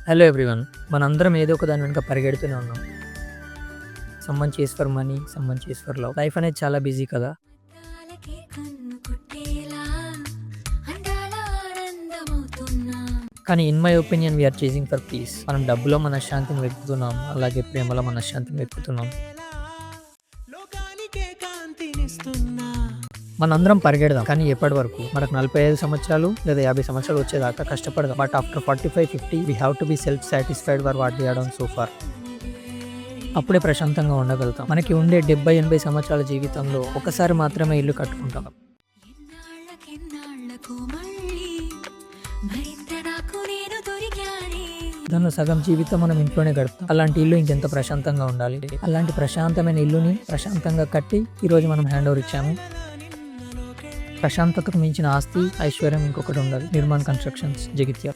Hello everyone. మనందరం ఏదో ఒక దాని వెనుక పరిగెడుతూనే ఉన్నాం. Someone chase for money, someone chase for love. Life అనేది చాలా బిజీ కదా. కానీ in my opinion we are chasing for peace. మనం డబ్బులో మనశ్శాంతిని వెతుకుతున్నాం, అలాగే ప్రేమలో మనశ్శాంతిని వెతుకుతున్నాం. మనందరం పరిగెడదాం, కానీ ఎప్పటి వరకు? మనకు 45 సంవత్సరాలు లేదా 50 సంవత్సరాలు వచ్చేదాకా కష్టపడదాం. But after 45-50 we have to be self satisfied for what we have done so far. అప్పుడే ప్రశాంతంగా ఉండగలుగుతాం. మనకి ఉండే 70-80 సంవత్సరాల జీవితంలో ఒకసారి మాత్రమే ఇల్లు కట్టుకుంటాం. దానిలో సగం జీవితం మనం ఇంట్లోనే గడుపుతాం. అలాంటి ఇల్లు ఇంకెంత ప్రశాంతంగా ఉండాలి. అలాంటి ప్రశాంతమైన ఇల్లుని ప్రశాంతంగా కట్టి ఈరోజు మనం హ్యాండ్ ఓవర్ ఇచ్చాము. ప్రశాంతతకు మించిన ఆస్తి, ఐశ్వర్యం ఇంకొకటి ఉండదు. నిర్మాణ్ కన్స్ట్రక్షన్స్, జగిత్యాల.